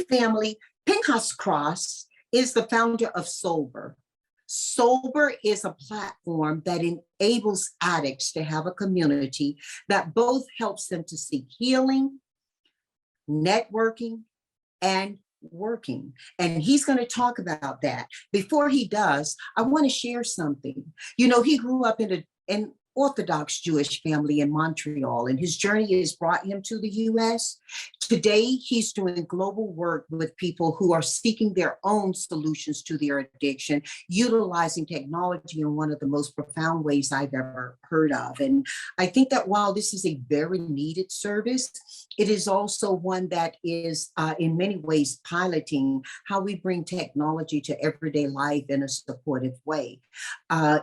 family. Pinchas Kras is the founder of Soulber. Soulber is a platform that enables addicts to have a community that both helps them to seek healing, networking, and working. And he's going to talk about that. Before he does, I want to share something. You know, he grew up in an Orthodox Jewish family in Montreal, and his journey has brought him to the US. Today, he's doing global work with people who are seeking their own solutions to their addiction, utilizing technology in one of the most profound ways I've ever heard of. And I think that while this is a very needed service, it is also one that is in many ways piloting how we bring technology to everyday life in a supportive way.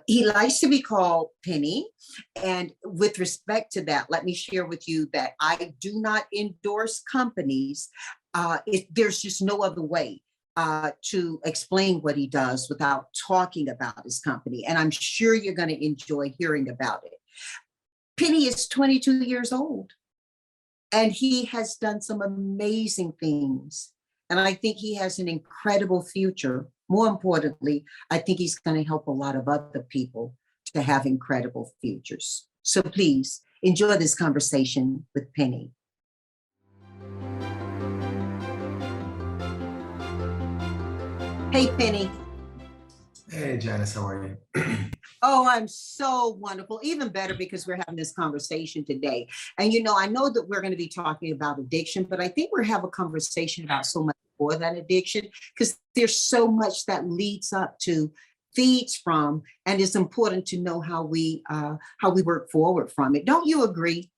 He likes to be called Penny. And with respect to that, let me share with you that I do not endorse companies. There's just no other way to explain what he does without talking about his company. And I'm sure you're going to enjoy hearing about it. Penny is 22 years old, and he has done some amazing things. And I think he has an incredible future. More importantly, I think he's going to help a lot of other people to have incredible futures. So please enjoy this conversation with Penny. Hey, Penny. Hey, Janice, how are you? Oh, I'm so wonderful. Even better because we're having this conversation today. And, you know, I know that we're going to be talking about addiction, but I think we're having a conversation about so much more than addiction, because there's so much that leads up to, feeds from, and it's important to know how we work forward from it. Don't you agree?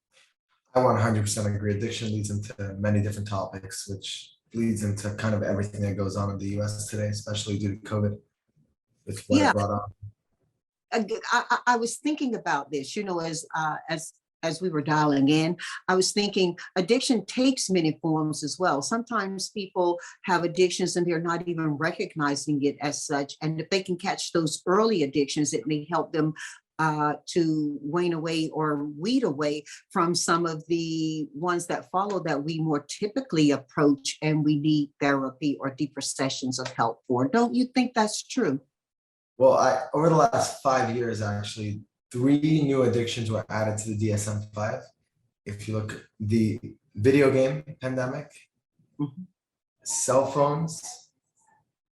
I 100% agree. Addiction leads into many different topics, which leads into kind of everything that goes on in the US today, especially due to COVID. With what it brought on. I was thinking about this, you know, as we were dialing in, I was thinking addiction takes many forms as well. Sometimes people have addictions and they're not even recognizing it as such. And if they can catch those early addictions, it may help them to wane away or weed away from some of the ones that follow that we more typically approach and we need therapy or deeper sessions of help for. Don't you think that's true? Well, over the last 5 years, actually, 3 new addictions were added to the DSM-5. If you look, the video game pandemic, cell phones,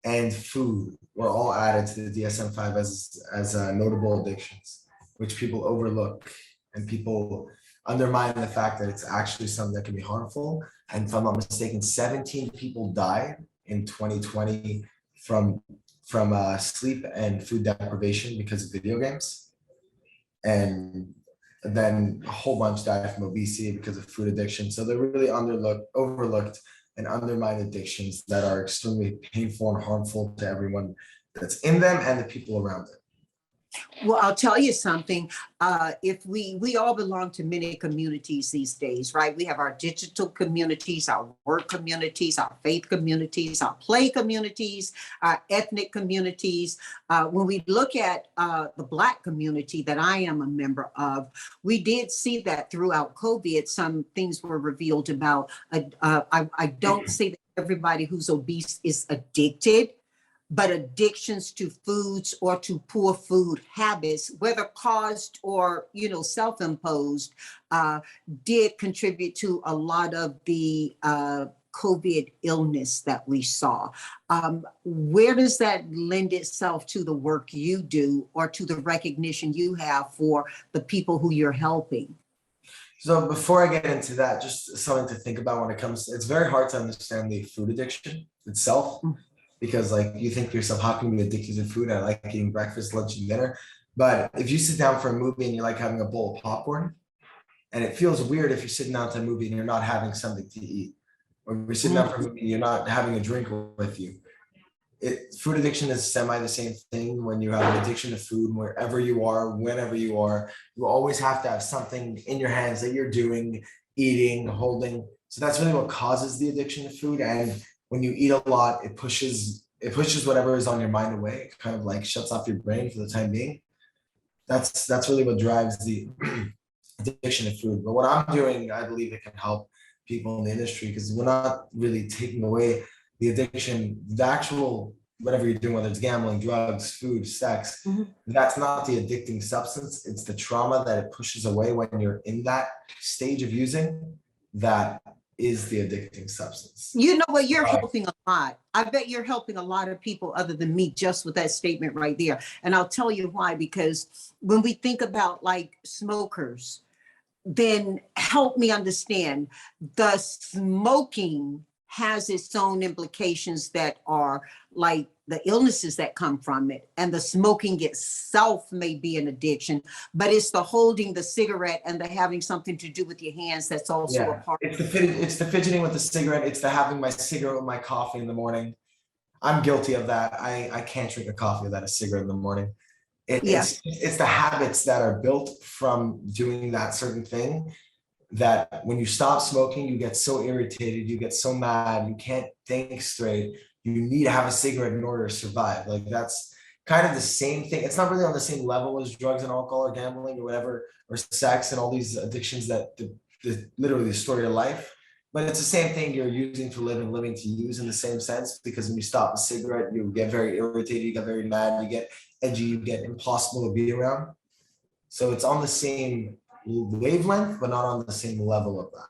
and food were all added to the DSM-5 as notable addictions, which people overlook and people undermine the fact that it's actually something that can be harmful. And if I'm not mistaken, 17 people died in 2020 from sleep and food deprivation because of video games. And then a whole bunch died from obesity because of food addiction. So they're really overlooked and undermined addictions that are extremely painful and harmful to everyone that's in them and the people around them. Well, I'll tell you something. If we all belong to many communities these days, right? We have our digital communities, our work communities, our faith communities, our play communities, our ethnic communities. When we look at the Black community that I am a member of, we did see that throughout COVID, some things were revealed about, I don't say that everybody who's obese is addicted, but addictions to foods or to poor food habits, whether caused or, you know, self-imposed, did contribute to a lot of the COVID illness that we saw. Where does that lend itself to the work you do or to the recognition you have for the people who you're helping? So before I get into that, just something to think about when it comes, it's very hard to understand the food addiction itself. Because like you think to yourself, how can you be addicted to food? I like eating breakfast, lunch, and dinner. But if you sit down for a movie and you like having a bowl of popcorn, and it feels weird if you're sitting down to a movie and you're not having something to eat, or if you're sitting down for a movie and you're not having a drink with you. Food addiction is semi the same thing. When you have an addiction to food, wherever you are, whenever you are, you always have to have something in your hands that you're doing, eating, holding. So that's really what causes the addiction to food. And when you eat a lot, it pushes whatever is on your mind away. It kind of like shuts off your brain for the time being. That's really what drives the addiction to food. But what I'm doing, I believe it can help people in the industry because we're not really taking away The addiction, the actual, whatever you're doing, whether it's gambling, drugs, food, sex, that's not the addicting substance. It's the trauma that it pushes away when you're in that stage of using that is the addicting substance. You know what? You're helping a lot. I bet you're helping a lot of people other than me just with that statement right there. And I'll tell you why, because when we think about like smokers, then help me understand the smoking has its own implications that are like the illnesses that come from it. And the smoking itself may be an addiction, but it's the holding the cigarette and the having something to do with your hands that's also a part. It's the fidgeting with the cigarette. It's the having my cigarette with my coffee in the morning. I'm guilty of that. I can't drink a coffee without a cigarette in the morning. It's the habits that are built from doing that certain thing that when you stop smoking, you get so irritated, you get so mad, you can't think straight. You need to have a cigarette in order to survive. Like that's kind of the same thing. It's not really on the same level as drugs and alcohol or gambling or whatever, or sex and all these addictions that literally destroy your life. But it's the same thing you're using to live and living to use in the same sense, because when you stop a cigarette, you get very irritated, you get very mad, you get edgy, you get impossible to be around. So it's on the same wavelength, but not on the same level of that.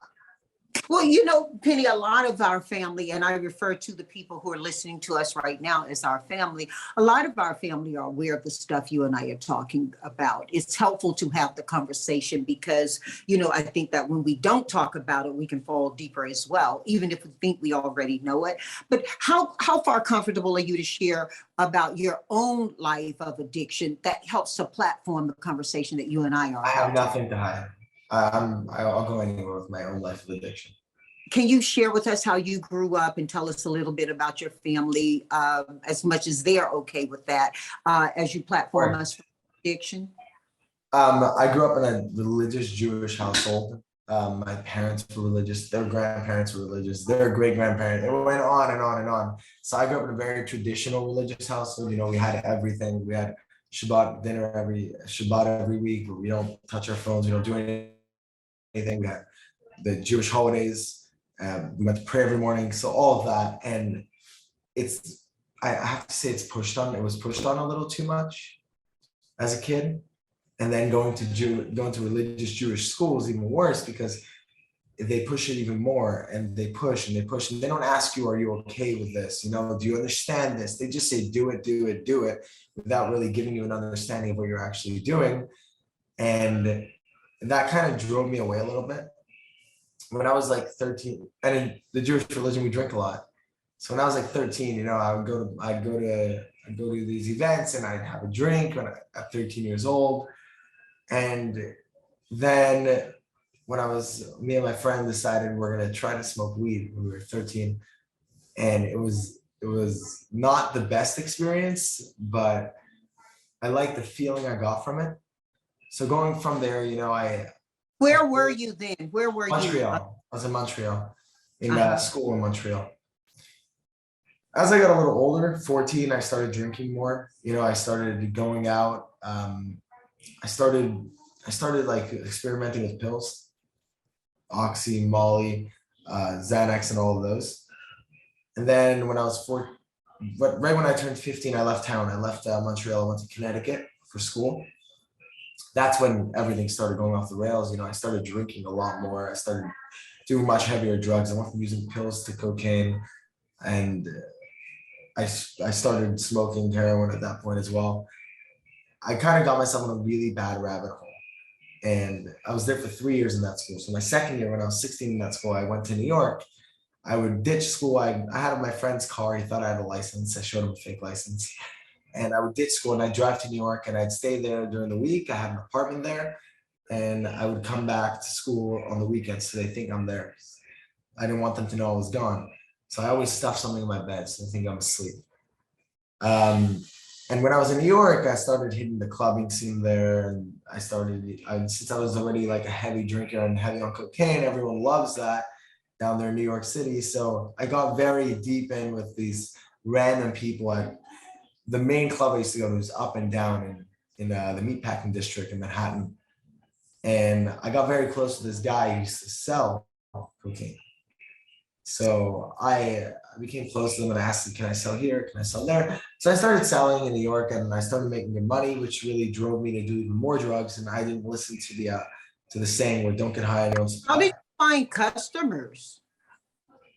Well, you know, Penny, a lot of our family, and I refer to the people who are listening to us right now as our family, a lot of our family are aware of the stuff you and I are talking about. It's helpful to have the conversation because, you know, I think that when we don't talk about it, we can fall deeper as well, even if we think we already know it. But how far comfortable are you to share about your own life of addiction that helps to platform the conversation that you and I are I have having? nothing to hide. I'll go anywhere with my own life of addiction. Can you share with us how you grew up and tell us a little bit about your family, as much as they're okay with that, as you platform us for addiction? I grew up in a religious Jewish household. My parents were religious, their grandparents were religious, their great grandparents, it went on and on and on. So I grew up in a very traditional religious household. You know, we had everything. We had Shabbat dinner every week, where we don't touch our phones, we don't do anything. We had the Jewish holidays. We went to pray every morning. So all of that. And I have to say it was pushed on a little too much as a kid. And then going to religious Jewish schools, even worse, because they push it even more, and they push and they push, and they don't ask you, are you okay with this? You know, do you understand this? They just say, do it, do it, do it, without really giving you an understanding of what you're actually doing. And that kind of drove me away a little bit. When I was like 13, and in the Jewish religion, we drink a lot. So when I was like 13, you know, I'd go to these events and I'd have a drink at 13 years old. And then when me and my friend decided we're gonna try to smoke weed when we were 13. And it was not the best experience, but I liked the feeling I got from it. So going from there, you know, Where were you then? Where were you? Montreal. I was in Montreal, in school in Montreal. As I got a little older, 14, I started drinking more. You know, I started going out. I started like experimenting with pills, Oxy, Molly, Xanax, and all of those. And then when I was right when I turned 15, I left town. I left Montreal, I went to Connecticut for school. That's when everything started going off the rails. You know, I started drinking a lot more. I started doing much heavier drugs. I went from using pills to cocaine, and I started smoking heroin at that point as well. I kind of got myself in a really bad rabbit hole. And I was there for 3 years in that school. So my second year, when I was 16 in that school, I went to New York. I would ditch school. I had my friend's car. He thought I had a license. I showed him a fake license. And I would ditch school and I'd drive to New York and I'd stay there during the week. I had an apartment there. And I would come back to school on the weekends so they think I'm there. I didn't want them to know I was gone. So I always stuff something in my bed so they think I'm asleep. And when I was in New York, I started hitting the clubbing scene there. And since I was already like a heavy drinker and heavy on cocaine, everyone loves that down there in New York City. So I got very deep in with these random people. The main club I used to go to was Up and Down in the meatpacking district in Manhattan. And I got very close to this guy who used to sell cocaine. So I I became close to them and I asked them, can I sell here? Can I sell there? So I started selling in New York and I started making good money, which really drove me to do even more drugs. And I didn't listen to the saying where don't get high on your own How did supply. you find customers?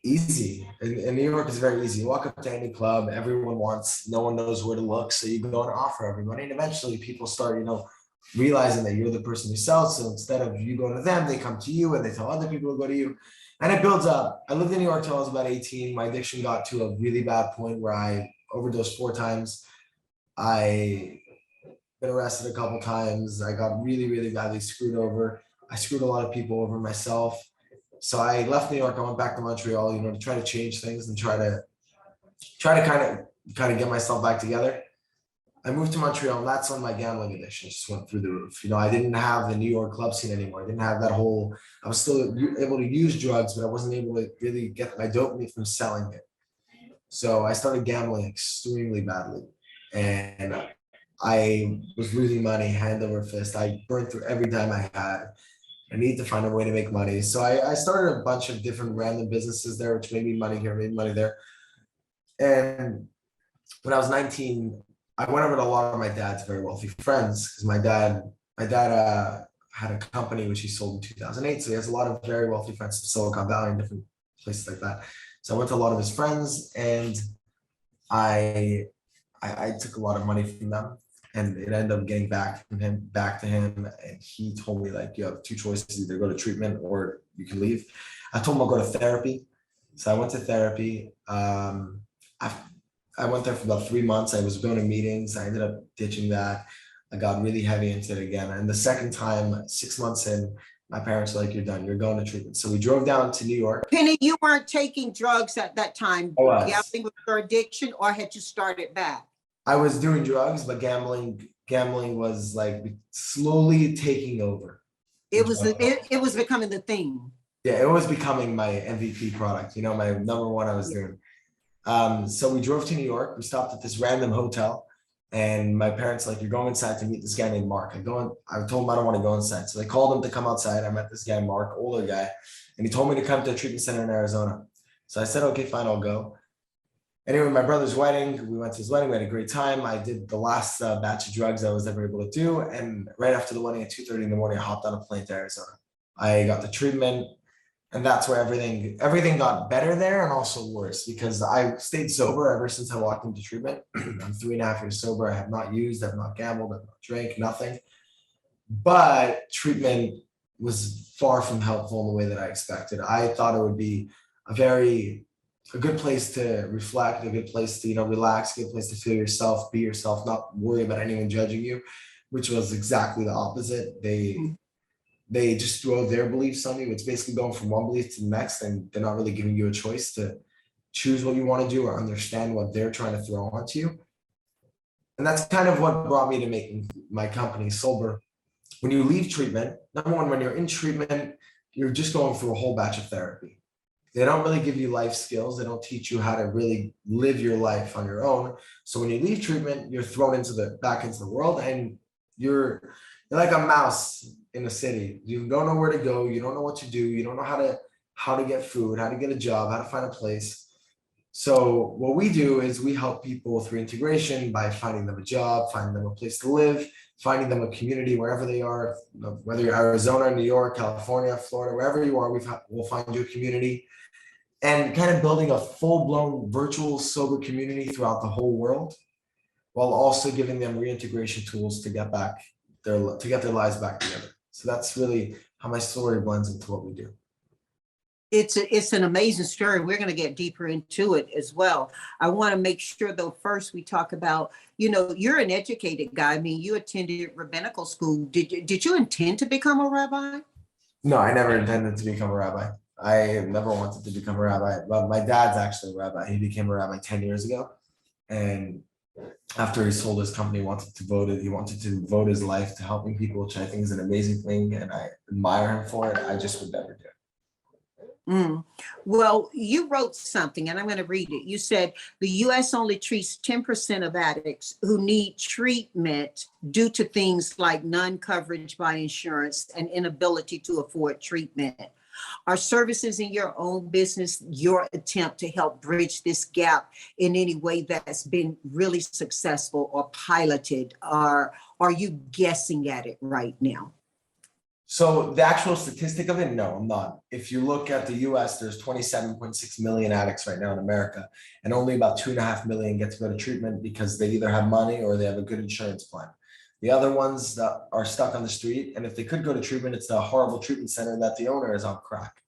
Easy. In New York, it's very easy. You walk up to any club, everyone wants, no one knows where to look. So you go and offer everybody. And eventually people start, realizing that you're the person who sells. So instead of you going to them, they come to you and they tell other people to go to you. And it builds up. I lived in New York till I was about 18. My addiction got to a really bad point where I overdosed 4 times. I been arrested a couple times. I got really, really badly screwed over. I screwed a lot of people over myself. So I left New York. I went back to Montreal, to try to change things and try to kind of get myself back together. I moved to Montreal, and that's when my gambling addiction just went through the roof. I didn't have the New York club scene anymore. I didn't have that whole, I was still able to use drugs, but I wasn't able to really get my dopamine from selling it. So I started gambling extremely badly. And I was losing money hand over fist. I burned through every dime I had. I need to find a way to make money. So I started a bunch of different random businesses there, which made me money here, made money there. And when I was 19, I went over to a lot of my dad's very wealthy friends because my dad had a company which he sold in 2008. So he has a lot of very wealthy friends in Silicon Valley and different places like that. So I went to a lot of his friends and I took a lot of money from them. And it ended up getting back to him. And he told me, like, you have 2 choices, either go to treatment or you can leave. I told him I'll go to therapy. So I went to therapy. I went there for about 3 months. I was going to meetings. I ended up ditching that. I got really heavy into it again. And the second time, 6 months in, my parents were like, you're done, you're going to treatment. So we drove down to New York. Penny, you weren't taking drugs at that time. I was. Gambling was your addiction, or had you started back? I was doing drugs, but gambling was like slowly taking over. It was becoming the thing. Yeah, it was becoming my MVP product, my number one I was doing. So we drove to New York. We stopped at this random hotel, and my parents like, you're going inside to meet this guy named Mark. I told him I don't want to go inside. So they called him to come outside. I met this guy, Mark, older guy, and he told me to come to a treatment center in Arizona. So I said, okay, fine, I'll go. Anyway, my brother's wedding, we went to his wedding, we had a great time. I did the last batch of drugs I was ever able to do. And right after the wedding at 2:30 in the morning, I hopped on a plane to Arizona. I got the treatment, and that's where everything got better there and also worse because I stayed sober ever since I walked into treatment. I'm 3.5 years sober. I have not used, I've not gambled, I've not drank, nothing. But treatment was far from helpful in the way that I expected. I thought it would be a good place to reflect, a good place to, relax, a good place to feel yourself, be yourself, not worry about anyone judging you, which was exactly the opposite. They just throw their beliefs on you. It's basically going from one belief to the next, and they're not really giving you a choice to choose what you want to do or understand what they're trying to throw onto you. And that's kind of what brought me to making my company Soulber. When you leave treatment, number one, when you're in treatment, you're just going through a whole batch of therapy. They don't really give you life skills. They don't teach you how to really live your life on your own. So when you leave treatment, you're thrown back into the world, and you're like a mouse in the city. You don't know where to go. You don't know what to do. You don't know how to get food, how to get a job, how to find a place. So what we do is we help people with reintegration by finding them a job, finding them a place to live, finding them a community wherever they are, whether you're Arizona, New York, California, Florida, wherever you are, we'll find you a community. And kind of building a full-blown virtual sober community throughout the whole world, while also giving them reintegration tools to get their lives back together. So that's really how my story blends into what we do. It's an amazing story. We're going to get deeper into it as well. I want to make sure, though, first we talk about, you're an educated guy. I mean, you attended rabbinical school. Did you intend to become a rabbi? No, I never intended to become a rabbi. I never wanted to become a rabbi, but my dad's actually a rabbi. He became a rabbi 10 years ago. And after he sold his company, he wanted to vote his life to helping people, which I think is an amazing thing. And I admire him for it. I just would never do it. Well, you wrote something, and I'm going to read it. You said the U.S. only treats 10% of addicts who need treatment due to things like non-coverage by insurance and inability to afford treatment. Are services in your own business your attempt to help bridge this gap in any way that's been really successful or piloted? Or are you guessing at it right now? So the actual statistic of it, no, I'm not. If you look at the US, there's 27.6 million addicts right now in America, and only about 2.5 million get to go to treatment because they either have money or they have a good insurance plan. The other ones that are stuck on the street, and if they could go to treatment, it's the horrible treatment center that the owner is on crack.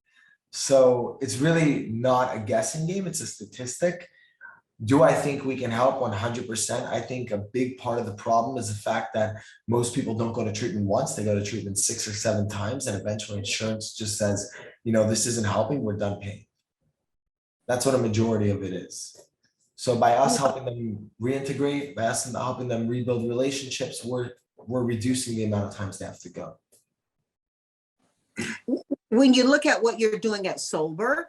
So it's really not a guessing game, it's a statistic. Do I think we can help? 100%. I think a big part of the problem is the fact that most people don't go to treatment once, they go to treatment 6 or 7 times, and eventually insurance just says, you know, this isn't helping, we're done paying. That's what a majority of it is. So by us helping them reintegrate, by us helping them rebuild relationships, we're reducing the amount of times they have to go. When you look at what you're doing at Soulber,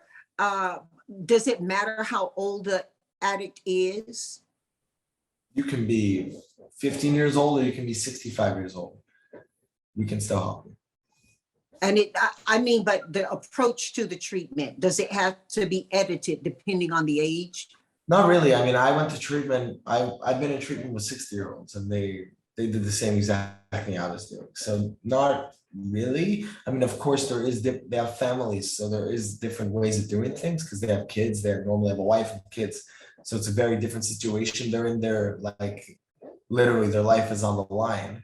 does it matter how old the addict is? You can be 15 years old or you can be 65 years old. We can still help you. And I mean, but the approach to the treatment, does it have to be edited depending on the age? Not really. I mean, I went to treatment. I've been in treatment with 60-year-olds, and they did the same exact thing I was doing. So not really. I mean, of course, they have families, so there is different ways of doing things because they have kids. They normally have a wife and kids, so it's a very different situation. They're in their, like, literally their life is on the line.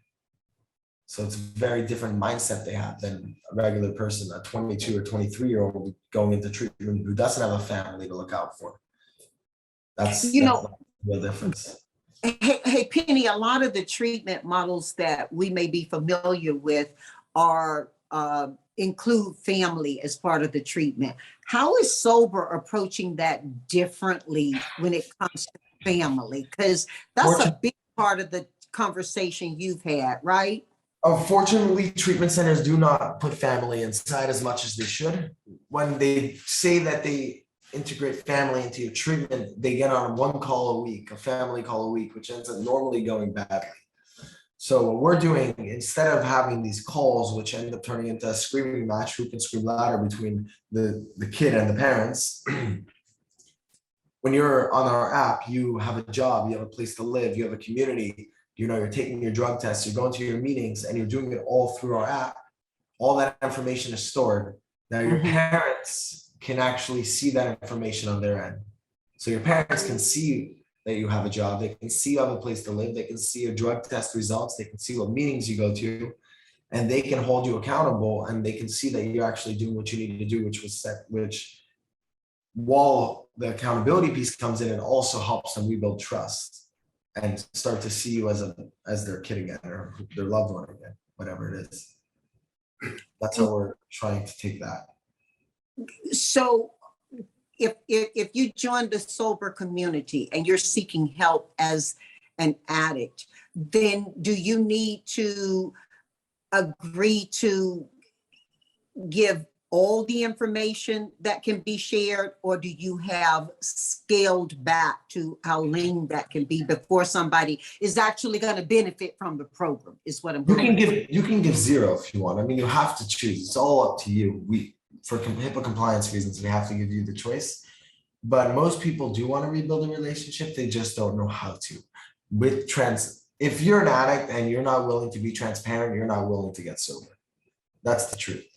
So it's a very different mindset they have than a regular person, a 22 or 23-year-old going into treatment who doesn't have a family to look out for. That's the real difference. Hey, Penny, a lot of the treatment models that we may be familiar with are include family as part of the treatment. How is Soulber approaching that differently when it comes to family? Because that's a big part of the conversation you've had, right? Unfortunately, treatment centers do not put family inside as much as they should. When they say that they integrate family into your treatment, they get on one call a week, a family call a week, which ends up normally going badly. So what we're doing, instead of having these calls, which end up turning into a screaming match, who can scream louder between the kid and the parents, when you're on our app, you have a job, you have a place to live, you have a community, you know, you're taking your drug tests, you're going to your meetings, and you're doing it all through our app. All that information is stored. Now your parents can actually see that information on their end. So your parents can see that you have a job, they can see you have a place to live, they can see your drug test results, they can see what meetings you go to, and they can hold you accountable, and they can see that you're actually doing what you need to do, which while the accountability piece comes in, it also helps them rebuild trust and start to see you as their kid again, or their loved one again, whatever it is. That's how we're trying to take that. So if you join the Soulber community and you're seeking help as an addict, then do you need to agree to give all the information that can be shared, or do you have scaled back to how lean that can be before somebody is actually going to benefit from the program? Is what I'm going to. You can give 0 if you want. I mean, you have to choose. It's all up to you. For HIPAA compliance reasons, we have to give you the choice. But most people do want to rebuild a relationship. They just don't know how to. If you're an addict and you're not willing to be transparent, you're not willing to get sober. That's the truth.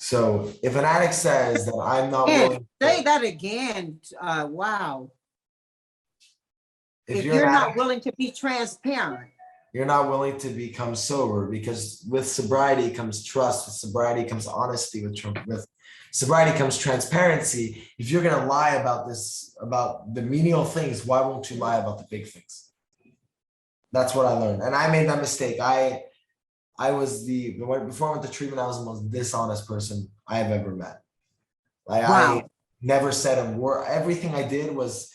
So if an addict says that I'm not willing, say that again. Wow. If you're not willing to be transparent, you're not willing to become sober, because with sobriety comes trust, with sobriety comes honesty, with sobriety comes transparency. If you're going to lie about the menial things, why won't you lie about the big things? That's what I learned. And I made that mistake. Before I went to treatment, I was the most dishonest person I have ever met. I never said a word. Everything I did was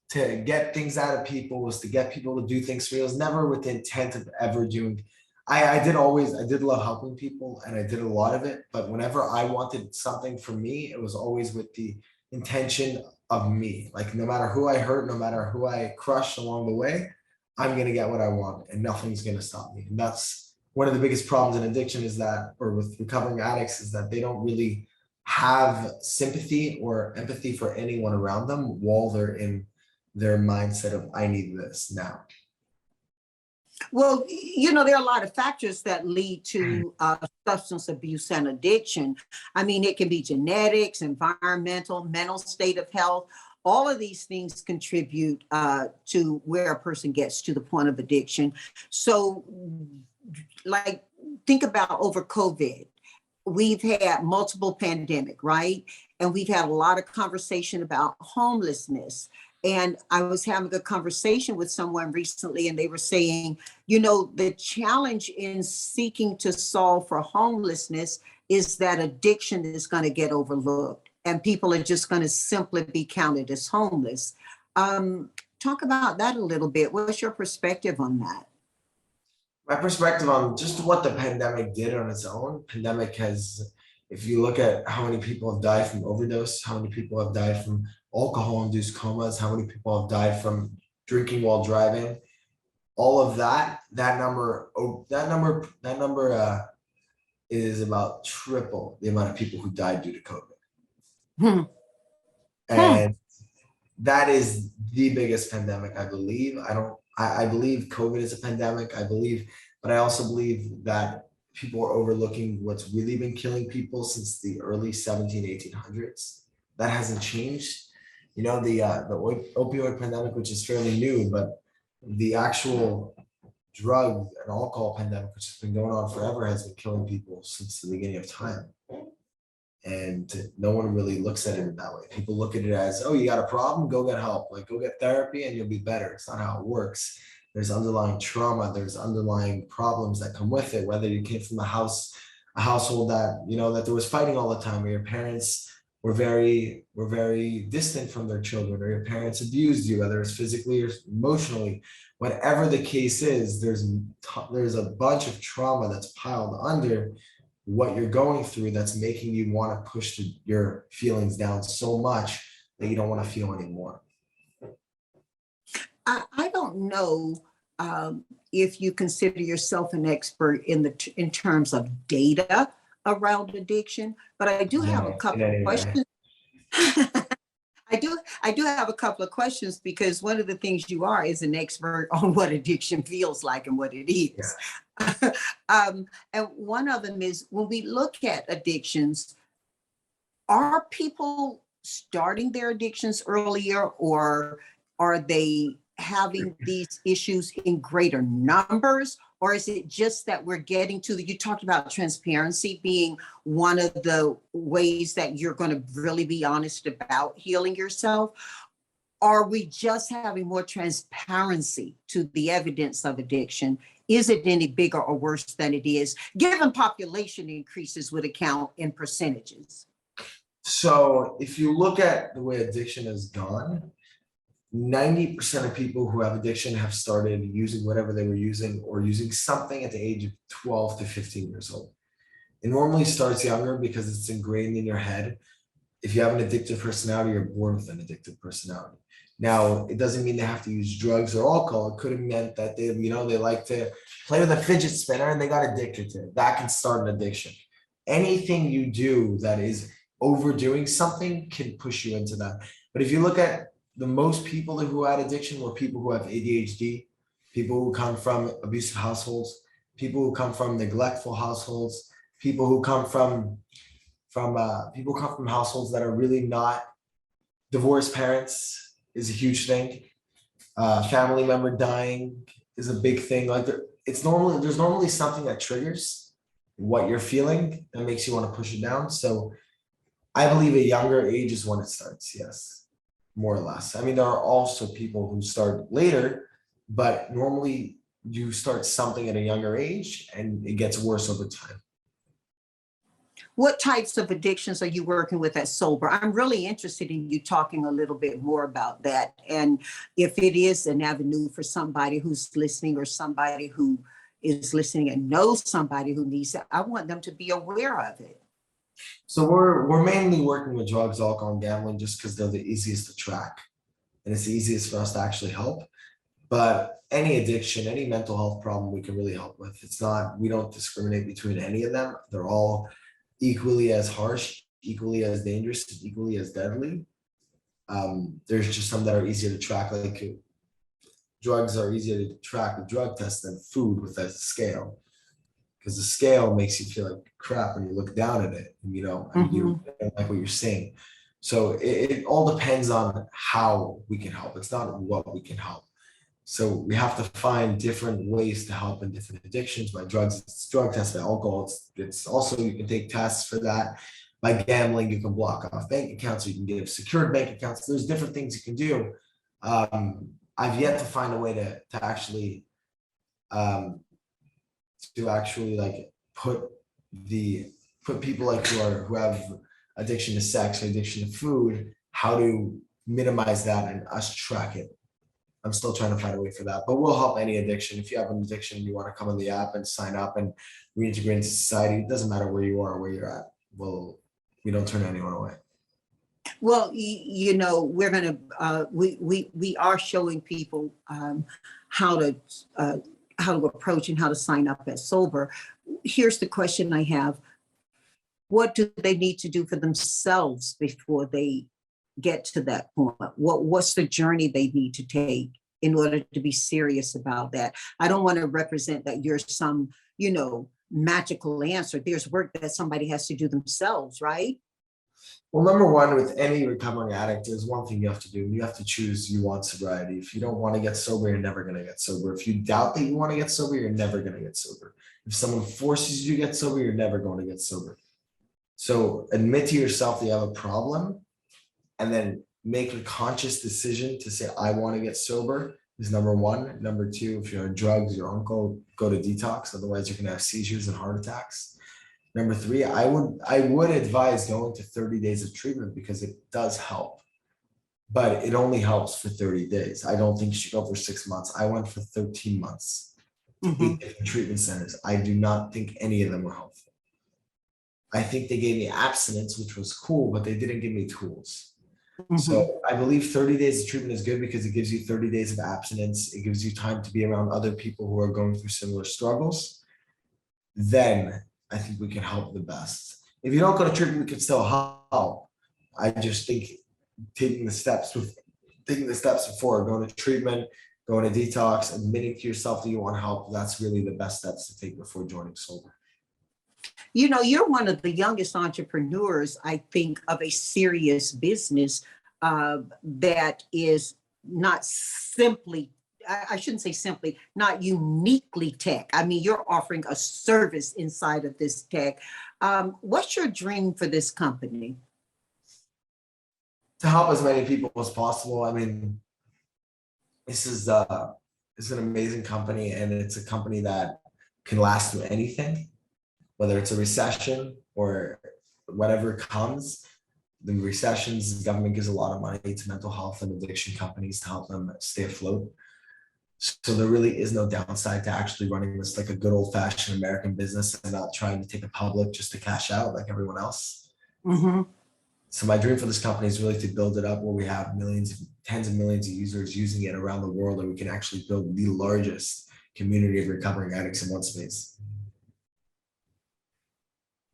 to get things out of people, was to get people to do things for me. It was never with the intent of ever doing. I did love helping people, and I did a lot of it. But whenever I wanted something for me, it was always with the intention of me. Like, no matter who I hurt, no matter who I crushed along the way, I'm going to get what I want, and nothing's going to stop me. And that's one of the biggest problems in addiction, is that, or with recovering addicts, is that they don't really have sympathy or empathy for anyone around them while they're in their mindset of, I need this now. Well, you know, there are a lot of factors that lead to substance abuse and addiction. I mean, it can be genetics, environmental, mental state of health. All of these things contribute to where a person gets to the point of addiction. So, like, think about over COVID. We've had multiple pandemic, right? And we've had a lot of conversation about homelessness. And I was having a conversation with someone recently, and they were saying, you know, the challenge in seeking to solve for homelessness is that addiction is going to get overlooked, and people are just going to simply be counted as homeless. Talk about that a little bit. What's your perspective on that? My perspective on just what the pandemic did on its own, pandemic has, if you look at how many people have died from overdose, how many people have died from alcohol-induced comas, how many people have died from drinking while driving, all of that, that number is about triple the amount of people who died due to COVID. Hmm. And that is the biggest pandemic, I believe. I believe COVID is a pandemic, but I also believe that people are overlooking what's really been killing people since the early 1800s. That hasn't changed. You know, the opioid pandemic, which is fairly new, but the actual drug and alcohol pandemic, which has been going on forever, has been killing people since the beginning of time. And no one really looks at it in that way. People look at it as, oh, you got a problem, go get help, like go get therapy and you'll be better. It's not how it works. There's underlying trauma, there's underlying problems that come with it, whether you came from a household that, you know, that there was fighting all the time, where your parents were very distant from their children, or your parents abused you, whether it's physically or emotionally. Whatever the case is, there's a bunch of trauma that's piled under what you're going through that's making you want to push your feelings down so much that you don't want to feel anymore. I don't know if you consider yourself an expert in terms of data around addiction, but I do have a couple of questions. I do have a couple of questions, because one of the things you are is an expert on what addiction feels like and what it is. Yeah. And one of them is, when we look at addictions, are people starting their addictions earlier, or are they having these issues in greater numbers? Or is it just that we're getting to you talked about transparency being one of the ways that you're going to really be honest about healing yourself? Are we just having more transparency to the evidence of addiction? Is it any bigger or worse than it is, given population increases would account in percentages? So if you look at the way addiction has gone, 90% of people who have addiction have started using whatever they were using, or using something at the age of 12 to 15 years old. It normally starts younger because it's ingrained in your head. If you have an addictive personality, you're born with an addictive personality. Now, it doesn't mean they have to use drugs or alcohol. It could have meant that they like to play with a fidget spinner and they got addicted to it. That can start an addiction. Anything you do that is overdoing something can push you into that. But if you look at the most people who had addiction were people who have ADHD, people who come from abusive households, people who come from neglectful households, people who come from households that are really not divorced parents is a huge thing. Family member dying is a big thing. Like there's normally something that triggers what you're feeling that makes you want to push it down. So I believe a younger age is when it starts. Yes. More or less. I mean, there are also people who start later, but normally you start something at a younger age and it gets worse over time. What types of addictions are you working with at Soulber? I'm really interested in you talking a little bit more about that. And if it is an avenue for somebody who's listening, or somebody who is listening and knows somebody who needs it, I want them to be aware of it. So we're mainly working with drugs, alcohol, and gambling just because they're the easiest to track, and it's the easiest for us to actually help. But any addiction, any mental health problem, we can really help with. We don't discriminate between any of them. They're all equally as harsh, equally as dangerous, equally as deadly. There's just some that are easier to track, like drugs are easier to track with drug tests than food with a scale. Because the scale makes you feel like crap when you look down at it, and you don't like what you're seeing. So it all depends on how we can help. It's not what we can help. So we have to find different ways to help in different addictions. By drugs, it's drug tests. By alcohol, it's also, you can take tests for that. By gambling, you can block off bank accounts. You can give secured bank accounts. There's different things you can do. I've yet to find a way to actually like put people like who have addiction to sex or addiction to food, how to minimize that and us track it. I'm still trying to find a way for that, but we'll help any addiction. If you have an addiction and you want to come on the app and sign up and reintegrate into society, it doesn't matter where you are or where you're at. We don't turn anyone away. Well, we're going to, we are showing people how to approach and how to sign up at Soulber. Here's the question I have. What do they need to do for themselves before they get to that point? What's the journey they need to take in order to be serious about that? I don't want to represent that you're some, magical answer. There's work that somebody has to do themselves, right? Well, number one, with any recovering addict, there's one thing you have to do. You have to choose you want sobriety. If you don't want to get sober, you're never going to get sober. If you doubt that you want to get sober, you're never going to get sober. If someone forces you to get sober, you're never going to get sober. So admit to yourself that you have a problem and then make a conscious decision to say, I want to get sober is number one. Number two, if you're on drugs, your uncle, go to detox. Otherwise, you're going to have seizures and heart attacks. Number three, I would advise going to 30 days of treatment because it does help, but it only helps for 30 days. I don't think you should go for 6 months. I went for 13 months, 8 different treatment centers. I do not think any of them were helpful. I think they gave me abstinence, which was cool, but they didn't give me tools. So I believe 30 days of treatment is good because it gives you 30 days of abstinence. It gives you time to be around other people who are going through similar struggles. Then I think we can help the best. If you don't go to treatment, we can still help. I just think taking the steps before going to treatment, going to detox, admitting to yourself that you want help, that's really the best steps to take before joining Soulber. You're one of the youngest entrepreneurs, I think, of a serious business that is not simply, I shouldn't say simply, not uniquely tech. I mean, you're offering a service inside of this tech. What's your dream for this company? To help as many people as possible. I mean, this is an amazing company, and it's a company that can last through anything, whether it's a recession or whatever comes. The recessions, the government gives a lot of money to mental health and addiction companies to help them stay afloat. So there really is no downside to actually running this like a good old fashioned American business and not trying to take it public just to cash out like everyone else. So my dream for this company is really to build it up where we have tens of millions of users using it around the world, and we can actually build the largest community of recovering addicts in one space.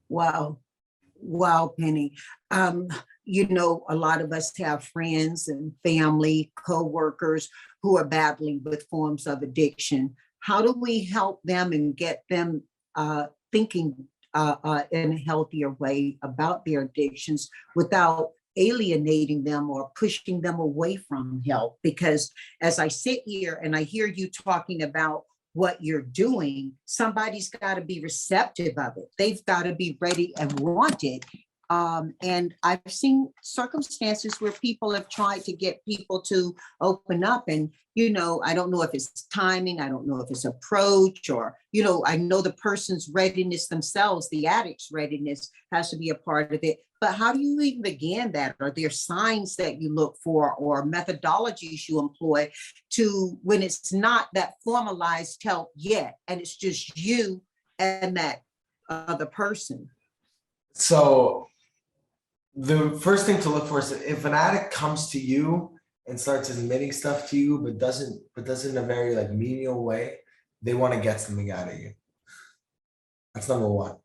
Wow, Penny. A lot of us have friends and family, co-workers who are battling with forms of addiction. How do we help them and get them thinking in a healthier way about their addictions without alienating them or pushing them away from help? Because as I sit here and I hear you talking about what you're doing, somebody's got to be receptive of it. They've got to be ready and want it. And I've seen circumstances where people have tried to get people to open up, and I don't know if it's timing, I don't know if it's approach, or I know the person's readiness themselves, the addict's readiness has to be a part of it. But how do you even begin that? Are there signs that you look for or methodologies you employ to, when it's not that formalized help yet, and it's just you and that other person? So the first thing to look for is if an addict comes to you and starts admitting stuff to you, but does in a very like menial way, they want to get something out of you. That's number one.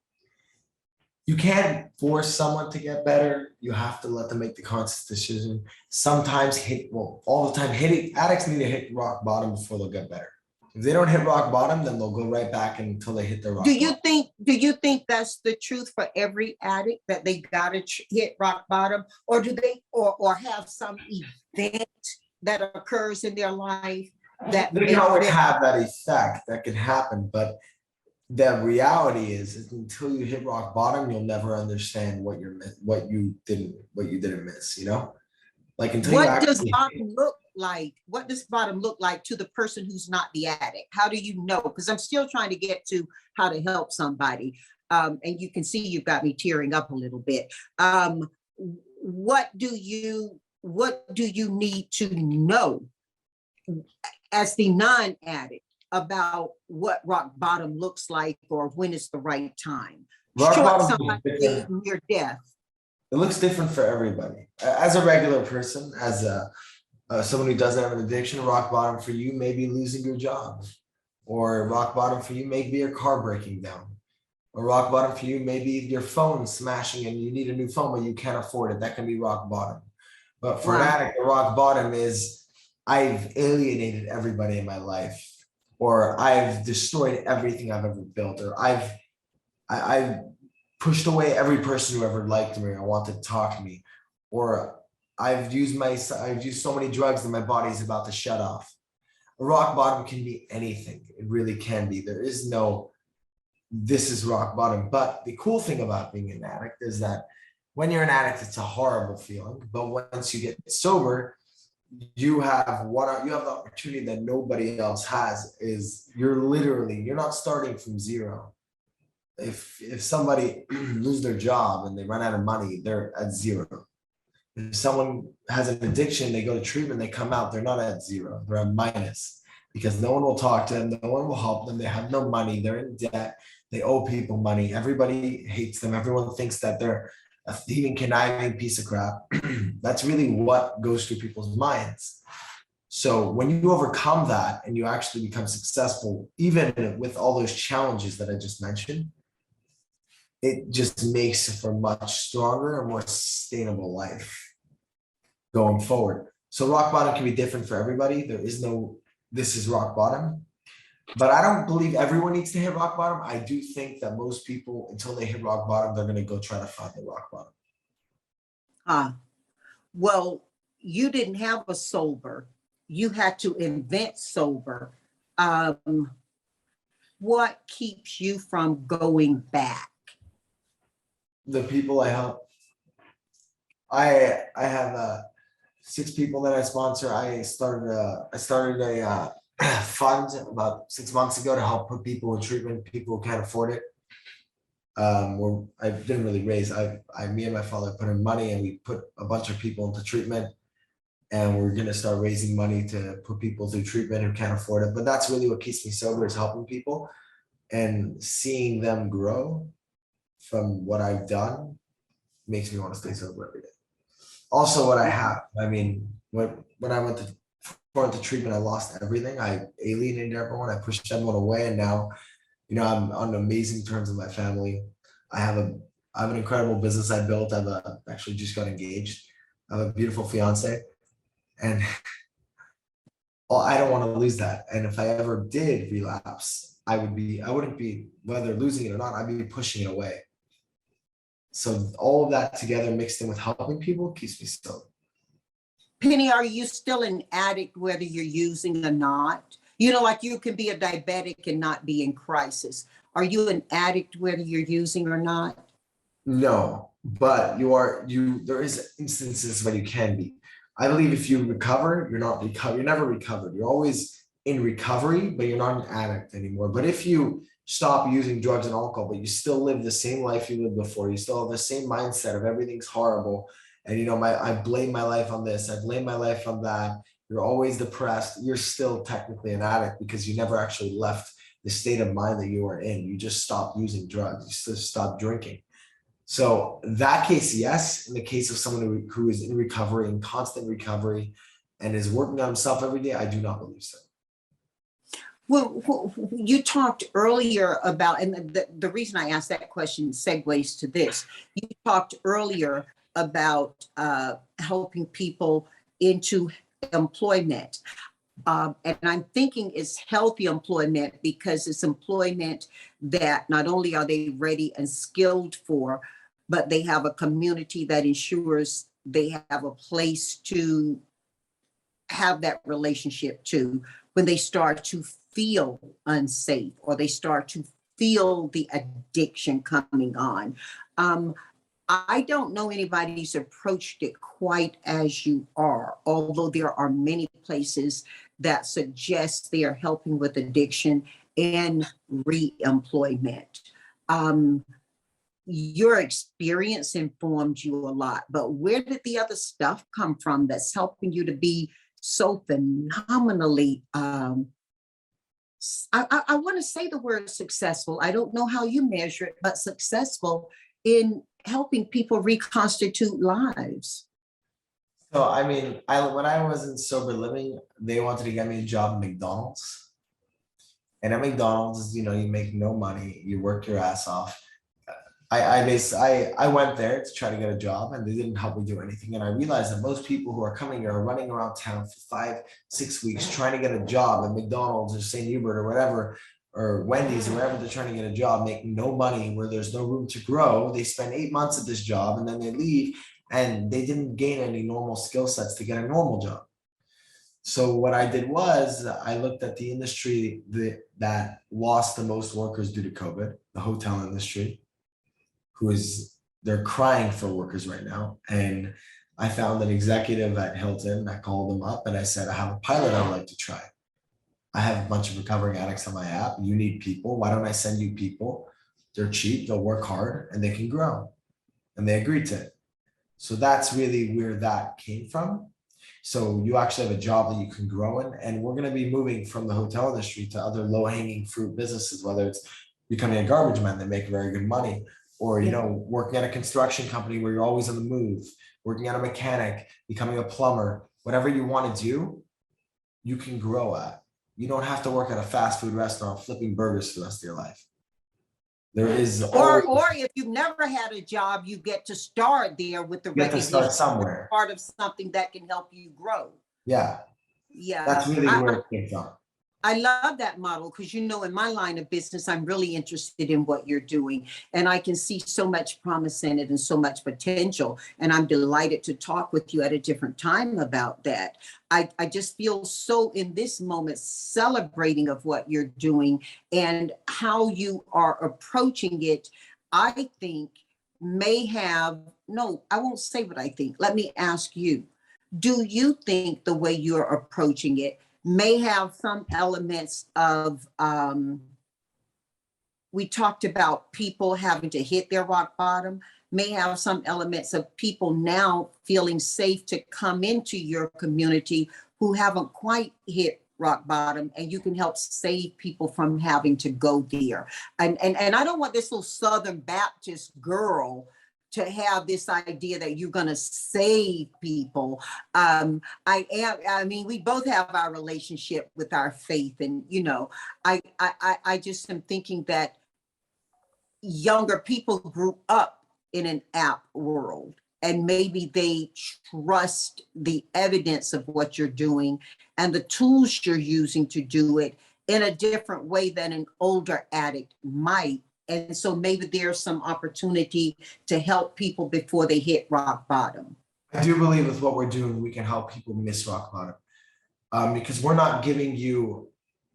you can't force someone to get better. You have to let them make the conscious decision. Sometimes all the time, addicts need to hit rock bottom before they'll get better. If they don't hit rock bottom, then they'll go right back until they hit the rock bottom. Do you think that's the truth for every addict, that they gotta hit rock bottom, or do they or have some event that occurs in their life that they can always have that effect that can happen, but the reality is until you hit rock bottom, you'll never understand what you didn't miss, you know? Like until what does bottom look like? What does bottom look like to the person who's not the addict? How do you know? Because I'm still trying to get to how to help somebody. And you can see you've got me tearing up a little bit. What do you need to know as the non-addict about what rock bottom looks like, or when it's the right time? Rock bottom somebody near death. It looks different for everybody. As a regular person, as someone who doesn't have an addiction, rock bottom for you may be losing your job, or rock bottom for you may be your car breaking down, or rock bottom for you may be your phone smashing and you need a new phone but you can't afford it. That can be rock bottom. But for an addict, the rock bottom is I've alienated everybody in my life, or I've destroyed everything I've ever built, or I've pushed away every person who ever liked me or wanted to talk to me, or I've used so many drugs that my body's about to shut off. A rock bottom can be anything. It really can be. There is no, this is rock bottom. But the cool thing about being an addict is that when you're an addict, it's a horrible feeling. But once you get sober, you have the opportunity that nobody else has. Is you're not starting from zero. If somebody loses their job and they run out of money, they're at zero. If someone has an addiction, they go to treatment, they come out, they're not at zero, they're at minus, because no one will talk to them, no one will help them, they have no money, they're in debt, they owe people money, everybody hates them, everyone thinks that they're a thieving, conniving piece of crap. That's really what goes through people's minds. So when you overcome that and you actually become successful, even with all those challenges that I just mentioned, it just makes for a much stronger and more sustainable life going forward. So rock bottom can be different for everybody. There is no, this is rock bottom, but I don't believe everyone needs to hit rock bottom. I do think that most people, until they hit rock bottom, they're going to go try to find the rock bottom. Well, you didn't have a Soulber. You had to invent Soulber. What keeps you from going back? The people I help. I have 6 people that I sponsor. I started a fund about 6 months ago to help put people in treatment, people who can't afford it. I didn't really raise. Me and my father put in money, and we put a bunch of people into treatment, and we're gonna start raising money to put people through treatment who can't afford it. But that's really what keeps me sober, is helping people and seeing them grow from what I've done makes me want to stay sober every day. Also, what I have, I mean, when I went to treatment, I lost everything. I alienated everyone. I pushed everyone away, and now, you know, I'm on amazing terms with my family. I have an incredible business I built. Actually just got engaged. I have a beautiful fiance, and I don't want to lose that. And if I ever did relapse, I wouldn't be, whether losing it or not, I'd be pushing it away. So all of that together mixed in with helping people keeps me sober. Penny, are you still an addict whether you're using or not? You know, like you can be a diabetic and not be in crisis. Are you an addict whether you're using or not? No, but there is instances where you can be. I believe if you recover, you're never recovered. You're always in recovery, but you're not an addict anymore. But if you stop using drugs and alcohol, but you still live the same life you lived before, you still have the same mindset of everything's horrible, and you know, I blame my life on this, I blame my life on that, you're always depressed, you're still technically an addict, because you never actually left the state of mind that you were in. You just stopped using drugs, you just stopped drinking. So that case, yes. In the case of someone who is in recovery, in constant recovery, and is working on himself every day, I do not believe so. You talked earlier about, and the reason I asked that question segues to this. You talked earlier about helping people into employment. And I'm thinking it's healthy employment because it's employment that not only are they ready and skilled for, but they have a community that ensures they have a place to have that relationship to when they start to feel unsafe or they start to feel the addiction coming on. I don't know anybody who's approached it quite as you are, although there are many places that suggest they are helping with addiction and re-employment. Your experience informed you a lot, but where did the other stuff come from that's helping you to be so phenomenally, I want to say the word successful. I don't know how you measure it, but successful in helping people reconstitute lives. So I mean, when I was in sober living, they wanted to get me a job at McDonald's. And at McDonald's, you make no money, you work your ass off. I went there to try to get a job and they didn't help me do anything. And I realized that most people who are coming here are running around town for 5-6 weeks trying to get a job at McDonald's or St. Hubert or whatever, or Wendy's or wherever they're trying to get a job, making no money, where there's no room to grow. They spend 8 months at this job and then they leave and they didn't gain any normal skill sets to get a normal job. So what I did was I looked at the industry that lost the most workers due to COVID, the hotel industry, they're crying for workers right now. And I found an executive at Hilton. I called them up and I said, I have a pilot I'd like to try. I have a bunch of recovering addicts on my app. You need people. Why don't I send you people? They're cheap, they'll work hard, and they can grow. And they agreed to it. So that's really where that came from. So you actually have a job that you can grow in. And we're going to be moving from the hotel industry to other low-hanging fruit businesses, whether it's becoming a garbage man that make very good money, or working at a construction company where you're always on the move, working at a mechanic, becoming a plumber, whatever you want to do, you can grow at. You don't have to work at a fast food restaurant flipping burgers for the rest of your life. There is or if you've never had a job, you get to start there with the recognition, start somewhere, part of something that can help you grow. Yeah, that's really where it came from. I love that model because, in my line of business, I'm really interested in what you're doing and I can see so much promise in it and so much potential. And I'm delighted to talk with you at a different time about that. I just feel so in this moment celebrating of what you're doing and how you are approaching it. I think I won't say what I think. Let me ask you, do you think the way you're approaching it may have some elements of, we talked about people having to hit their rock bottom, may have some elements of people now feeling safe to come into your community who haven't quite hit rock bottom, and you can help save people from having to go there. And I don't want this little Southern Baptist girl to have this idea that you're going to save people. We both have our relationship with our faith. And, I just am thinking that younger people grew up in an app world and maybe they trust the evidence of what you're doing and the tools you're using to do it in a different way than an older addict might. And so maybe there's some opportunity to help people before they hit rock bottom. I do believe with what we're doing, we can help people miss rock bottom, because we're not giving you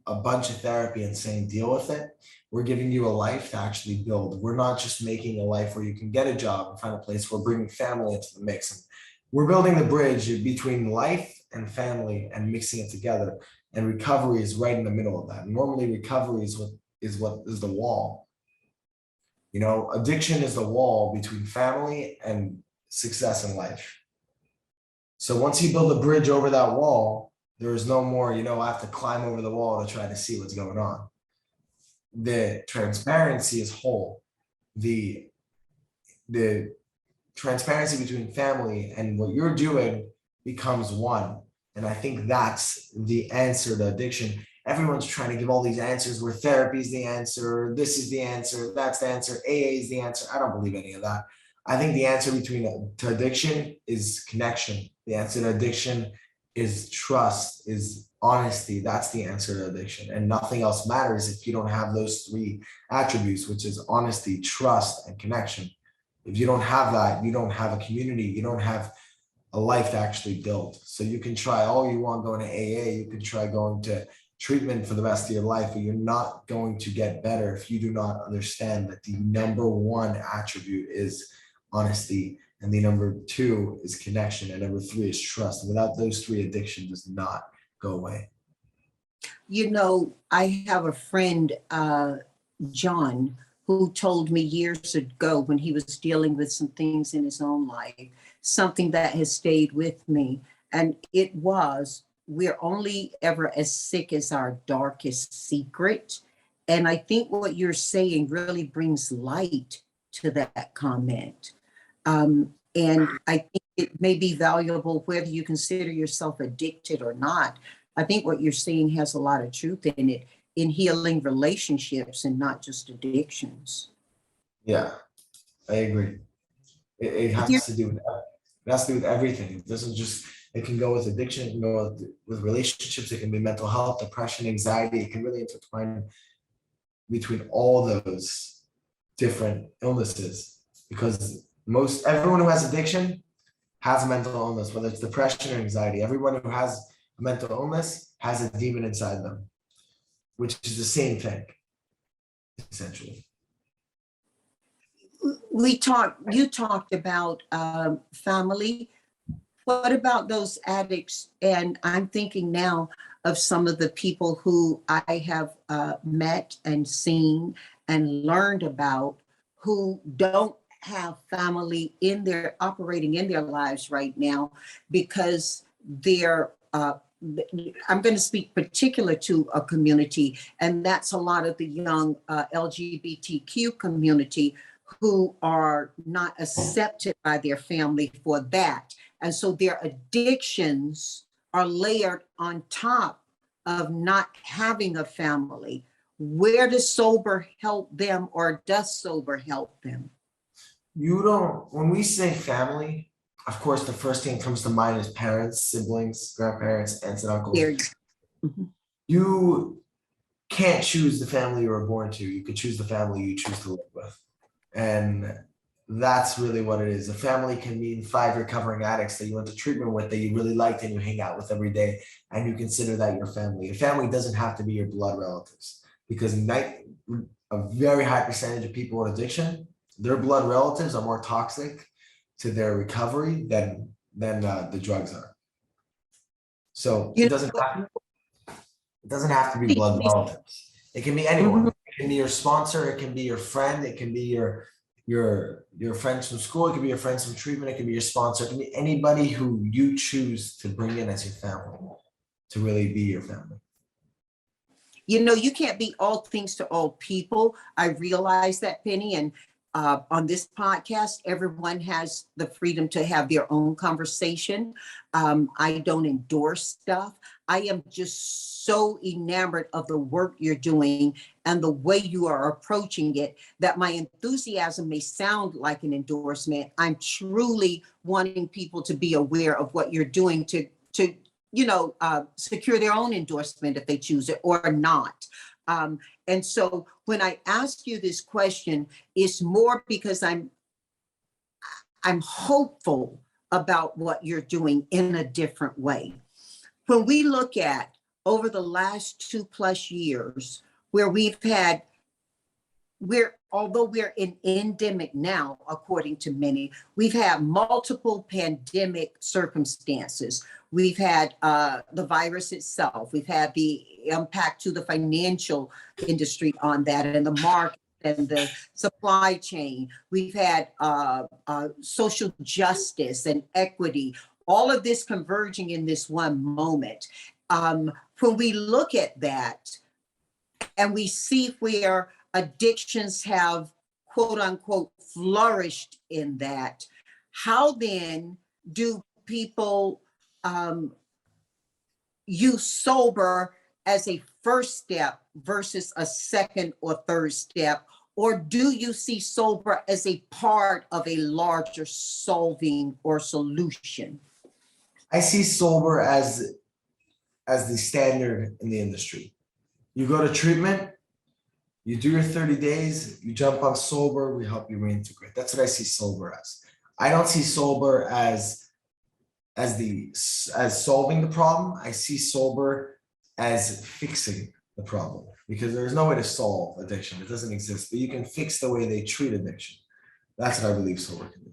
a bunch of therapy and saying deal with it. We're giving you a life to actually build. We're not just making a life where you can get a job and find a place. We're bringing family into the mix. And we're building the bridge between life and family and mixing it together. And recovery is right in the middle of that. Normally, recovery is the wall. Addiction is the wall between family and success in life. So once you build a bridge over that wall, there is no more, I have to climb over the wall to try to see what's going on. The transparency is whole. The transparency between family and what you're doing becomes one. And I think that's the answer to addiction. everyone's trying to give all these answers where therapy is the answer, this is the answer, that's the answer, AA is the answer. I don't believe any of that. I think the answer to addiction is connection. The answer to addiction is trust, is honesty. That's the answer to addiction. And nothing else matters if you don't have those three attributes, which is honesty, trust, and connection. If you don't have that, you don't have a community, you don't have a life to actually build. So you can try all you want going to AA, you can try going to treatment for the rest of your life, but you're not going to get better if you do not understand that the number one attribute is honesty, and the number two is connection, and number three is trust. And without those three, addiction does not go away. You know, I have a friend, John, who told me years ago when he was dealing with some things in his own life, something that has stayed with me. And it was, we're only ever as sick as our darkest secret. And I think what you're saying really brings light to that comment. And I think it may be valuable whether you consider yourself addicted or not. I think what you're saying has a lot of truth in it, in healing relationships and not just addictions. Yeah, I agree. It has to do with that. It has to do with everything. It doesn't just, it can go with addiction, it can go with relationships, it can be mental health, depression, anxiety. It can really intertwine between all those different illnesses, because everyone who has addiction has a mental illness, whether it's depression or anxiety. Everyone who has a mental illness has a demon inside them, which is the same thing, essentially. You talked about family. What about those addicts? And I'm thinking now of some of the people who I have met and seen and learned about who don't have family operating in their lives right now because they're I'm going to speak particular to a community, and that's a lot of the young LGBTQ community who are not accepted by their family for that. And so their addictions are layered on top of not having a family. Where does Soulber help them, or does Soulber help them? When we say family, of course, the first thing that comes to mind is parents, siblings, grandparents, aunts and uncles. You can't choose the family you were born to. You can choose the family you choose to live with. And that's really what it is. A family can mean 5 recovering addicts that you went to treatment with, that you really liked and you hang out with every day, and you consider that your family. A family doesn't have to be your blood relatives, because a very high percentage of people with addiction, their blood relatives are more toxic to their recovery than the drugs are. So it doesn't have to be blood relatives. It can be anyone. It can be your sponsor, it can be your friend, it can be your friends from school, it can be your friends from treatment, it can be your sponsor, it can be anybody who you choose to bring in as your family, to really be your family. You know, you can't be all things to all people. I realize that, Penny, and on this podcast, everyone has the freedom to have their own conversation. I don't endorse stuff. I am just so enamored of the work you're doing and the way you are approaching it that my enthusiasm may sound like an endorsement. I'm truly wanting people to be aware of what you're doing to secure their own endorsement if they choose it or not. And so when I ask you this question, it's more because I'm hopeful about what you're doing in a different way. When we look at over the last 2+ years, where although we're in endemic now, according to many, we've had multiple pandemic circumstances. We've had the virus itself. We've had the impact to the financial industry on that, and the market and the supply chain. We've had social justice and equity, all of this converging in this one moment. When we look at that and we see where addictions have, quote unquote, flourished in that, how then do people use Soulber as a first step versus a second or third step? Or do you see Soulber as a part of a larger solving or solution? I see Soulber as the standard in the industry. You go to treatment, you do your 30 days, you jump on Soulber, we help you reintegrate. That's what I see Soulber as. I don't see Soulber as solving the problem. I see Soulber as fixing the problem, because there's no way to solve addiction. It doesn't exist, but you can fix the way they treat addiction. That's what I believe Soulber can do.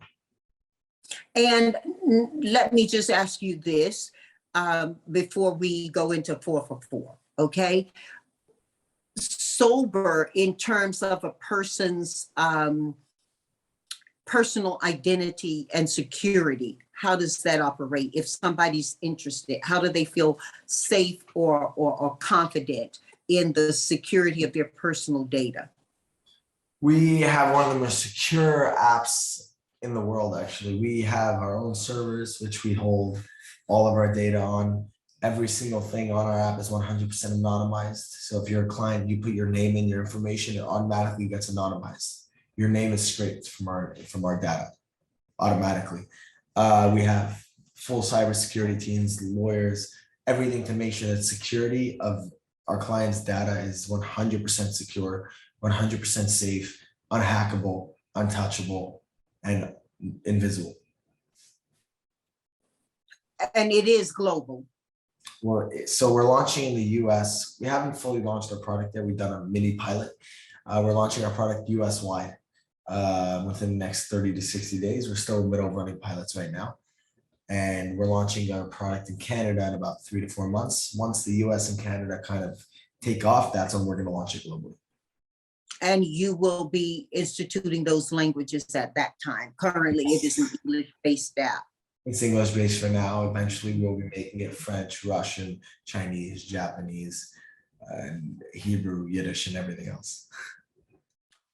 And let me just ask you this before we go into 4 for 4, okay? Soulber, in terms of a person's personal identity and security, how does that operate? If somebody's interested, how do they feel safe or confident in the security of their personal data? We have one of the most secure apps in the world, actually. We have our own servers, which we hold all of our data on. Every single thing on our app is 100% anonymized. So if you're a client, you put your name in, your information, it automatically gets anonymized. Your name is scraped from our data automatically. We have full cybersecurity teams, lawyers, everything to make sure that security of our clients' data is 100% secure, 100% safe, unhackable, untouchable, and invisible. And it is global. So we're launching in the US. We haven't fully launched our product yet. We've done a mini pilot. We're launching our product US wide within the next 30 to 60 days. We're still in the middle of running pilots right now. And we're launching our product in Canada in about 3 to 4 months. Once the US and Canada kind of take off, that's when we're going to launch it globally. And you will be instituting those languages at that time. Currently, it is an English-based app. It's English-based for now. Eventually, we'll be making it French, Russian, Chinese, Japanese, and Hebrew, Yiddish, and everything else.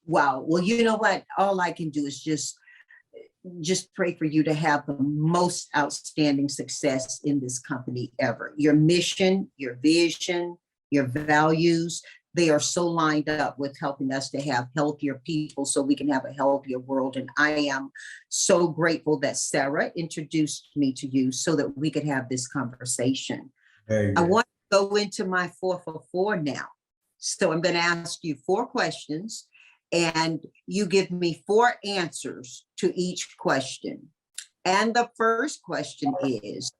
Wow. Well, you know what? All I can do is just pray for you to have the most outstanding success in this company ever. Your mission, your vision, your values, they are so lined up with helping us to have healthier people so we can have a healthier world. And I am so grateful that Sarah introduced me to you so that we could have this conversation. I want to go into my 4 for 4 now. So I'm going to ask you 4 questions and you give me 4 answers to each question. And the first question is,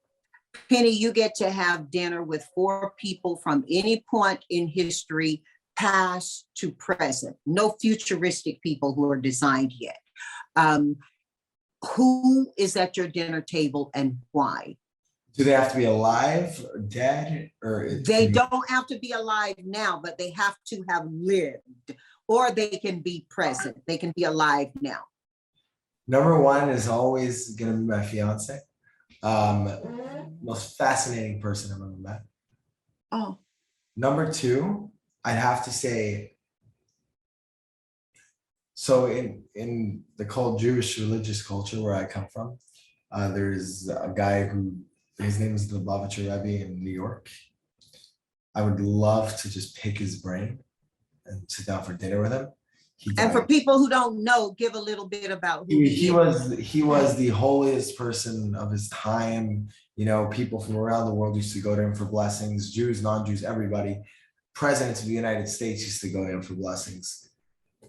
Penny, you get to have dinner with 4 people from any point in history, past to present. No futuristic people who are designed yet. Who is at your dinner table and why? Do they have to be alive or dead? Or they don't have to be alive now, but they have to have lived, or they can be present. They can be alive now. Number 1 is always going to be my fiance. Most fascinating person I've ever met. Oh. Number 2, I'd have to say, so in the Jewish religious culture where I come from, there's a guy who, his name is the Lubavitcher Rebbe in New York. I would love to just pick his brain and sit down for dinner with him. And for people who don't know, give a little bit about who he was the holiest person of his time. You know, people from around the world used to go to him for blessings. Jews, non-Jews, everybody. Presidents of the United States used to go to him for blessings.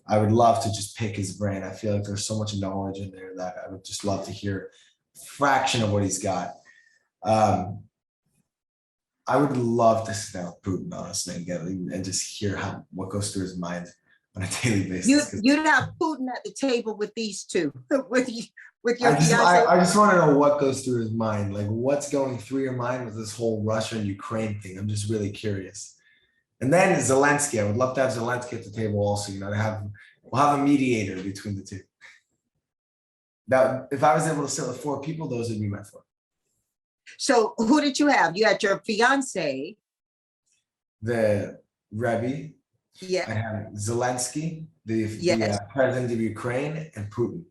I would love to just pick his brain. I feel like there's so much knowledge in there that I would just love to hear a fraction of what he's got. I would love to sit down with Putin, honestly, and just hear what goes through his mind on a daily basis. You'd have Putin at the table with these two, with your fiance. I just want to know what goes through his mind, like what's going through your mind with this whole Russia and Ukraine thing. I'm just really curious. And then Zelensky, I would love to have Zelensky at the table also. You know, we'll have a mediator between the two. That if I was able to sit with 4 people, those would be my 4. So who did you have? You had your fiance, the Rebbe. Yeah. I have Zelensky, the president of Ukraine, and Putin.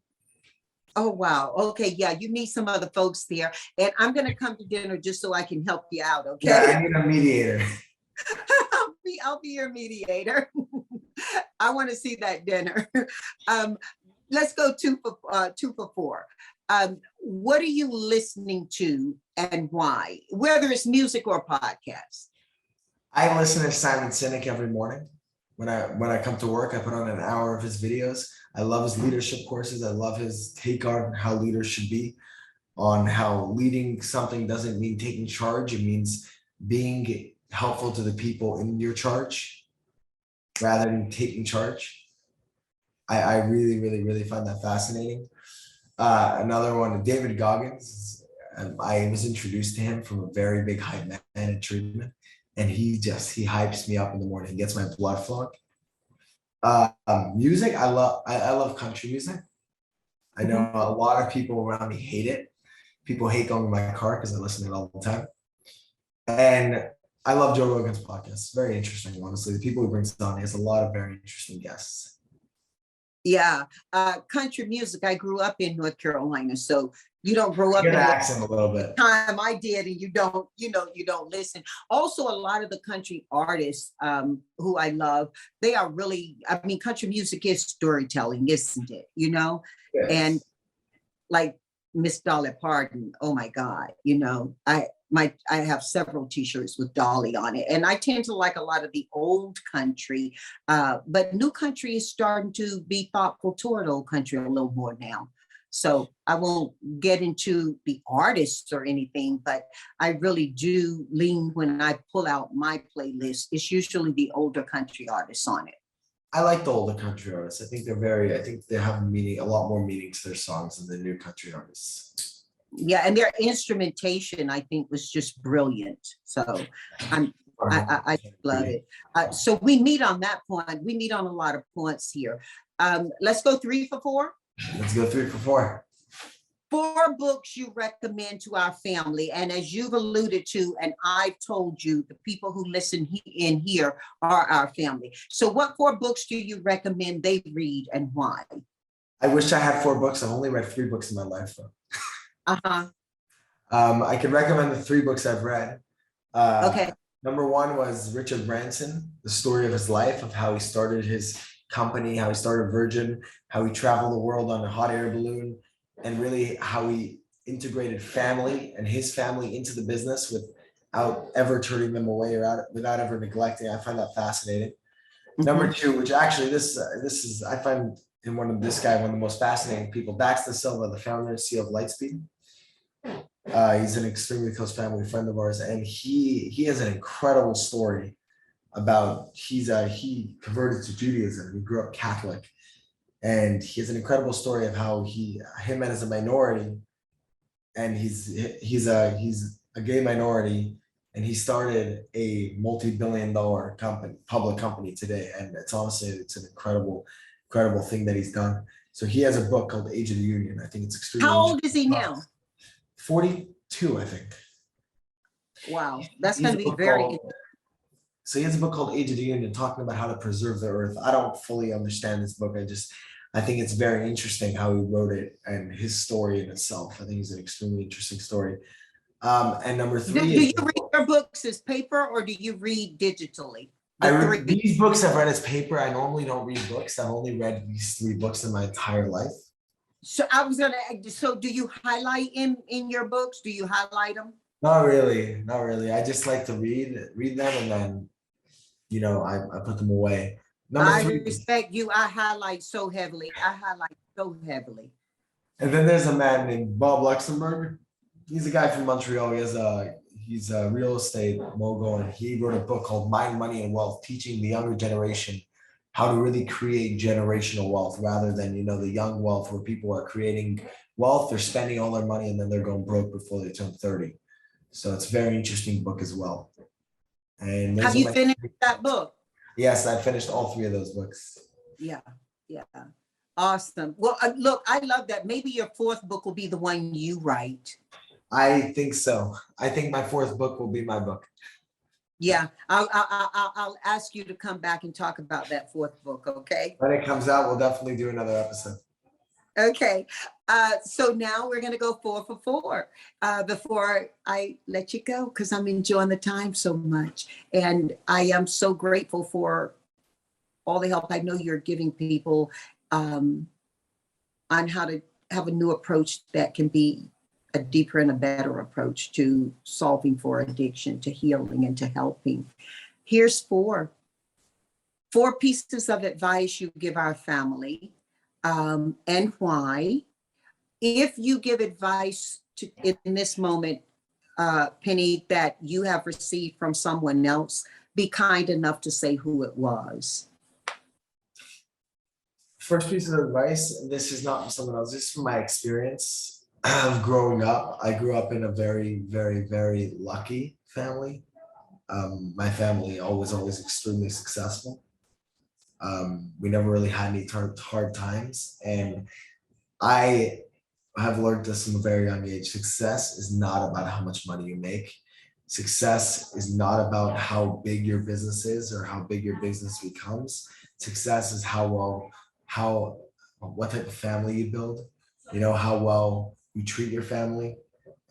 Oh, wow. Okay. Yeah. You meet some other folks there. And I'm going to come to dinner just so I can help you out. Okay. Yeah, I need a mediator. I'll be your mediator. I want to see that dinner. Let's go two for four. What are you listening to and why? Whether it's music or podcast. I listen to Simon Sinek every morning. When I come to work, I put on an hour of his videos. I love his leadership courses. I love his take on how leaders should be, on how leading something doesn't mean taking charge. It means being helpful to the people in your charge rather than taking charge. I really, really, really find that fascinating. Another one, David Goggins. I was introduced to him from a very big hype man in treatment, and he hypes me up in the morning. He gets my blood flowing. Music, I love country music. I know a lot of people around me hate it. People hate going in my car because I listen to it all the time. And I love Joe Rogan's podcast. Very interesting, honestly. The people he brings on, he has a lot of very interesting guests. Yeah, country music. I grew up in North Carolina, so you don't grow up Good in the accent a little bit. time I did, and you don't listen. Also, a lot of the country artists who I love, they are really, I mean, country music is storytelling, isn't it? Yes. And like Miss Dolly Parton, oh my God, I have several t-shirts with Dolly on it, and I tend to like a lot of the old country, but new country is starting to be thoughtful toward old country a little more now. So I won't get into the artists or anything, but I really do lean when I pull out my playlist. It's usually the older country artists on it. I like the older country artists. I think they have a lot more meaning to their songs than the new country artists. Yeah, and their instrumentation, I think, was just brilliant. So I love it. So we meet on that point. We meet on a lot of points here. Let's go 3 for 4. Let's go 3 for 4. 4 books you recommend to our family. And as you've alluded to, and I've told you, the people who listen in here are our family. So what 4 books do you recommend they read and why? I wish I had 4 books. I've only read 3 books in my life, though. I could recommend the 3 books I've read. Okay. Number 1 was Richard Branson, the story of his life, of how he started his company, how he started Virgin, how he traveled the world on a hot air balloon, and really how he integrated family and his family into the business without ever turning them away or without ever neglecting. I find that fascinating. Number 2, which actually this is I find in one of the most fascinating people, Dax Silva, the founder and CEO of Lightspeed. He's an extremely close family friend of ours, and he has an incredible story about he converted to Judaism. He grew up Catholic, and he has an incredible story of how him as a minority, and he's a gay minority, and he started a multi-billion-dollar public company today, and it's an incredible thing that he's done. So he has a book called Age of the Union. I think it's extremely. How old is he now? 42, I think. Wow, that's going to be very. So he has a book called Age of the Union, talking about how to preserve the earth. I don't fully understand this book. I think it's very interesting how he wrote it and his story in itself. I think it's an extremely interesting story. And number 3. Do you read your books as paper or do you read digitally? These books I've read as paper. I normally don't read books. I've only read these 3 books in my entire life. So so do you highlight in your books? Do you highlight them? Not really. I just like to read them, and then, I put them away. I respect you. I highlight so heavily. And then there's a man named Bob Luxembourg. He's a guy from Montreal. He's a real estate mogul, and he wrote a book called Mind, Money, and Wealth, teaching the younger generation how to really create generational wealth rather than, the young wealth where people are creating wealth, they're spending all their money, and then they're going broke before they turn 30. So it's a very interesting book as well. And have you finished that book? Yes, I finished all 3 of those books. Yeah. Awesome. Well, look, I love that. Maybe your 4th book will be the one you write. I think so. I think my 4th book will be my book. Yeah, I'll ask you to come back and talk about that 4th book, okay? When it comes out, we'll definitely do another episode. Okay, so now we're gonna go 4 for 4 before I let you go, because I'm enjoying the time so much. And I am so grateful for all the help I know you're giving people on how to have a new approach that can be a deeper and a better approach to solving for addiction, to healing, and to helping. Here's four pieces of advice you give our family, and why. If you give advice in this moment, Penny, that you have received from someone else, be kind enough to say who it was. First piece of advice, and this is not from someone else, this is from my experience of growing up. I grew up in a very, very, very lucky family. My family always extremely successful. We never really had any hard times. And I have learned this from a very young age. Success is not about how much money you make. Success is not about how big your business is or how big your business becomes. Success is what type of family you build, how well you treat your family,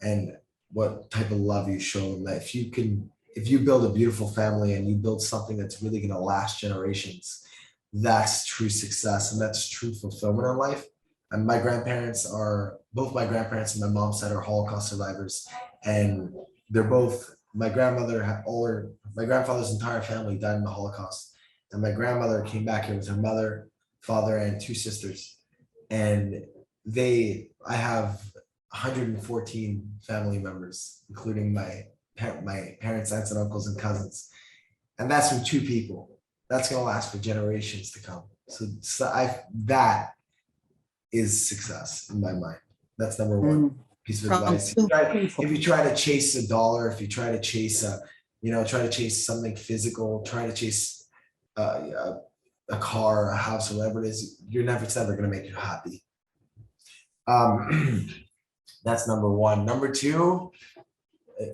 and what type of love you show them. That if you build a beautiful family and you build something that's really going to last generations, that's true success and that's true fulfillment in life. And both my grandparents and my mom's side are Holocaust survivors, and they're both. My grandfather's entire family died in the Holocaust, and my grandmother came back here with her mother, father, and 2 sisters. And I have 114 family members, including my parents, aunts, and uncles, and cousins. And that's from 2 people. That's going to last for generations to come. So that is success in my mind. That's number one piece of advice. If you try to chase a dollar, if you try to chase something physical, try to chase a car, a house, whatever it is, it's never going to make you happy. That's number one. Number two,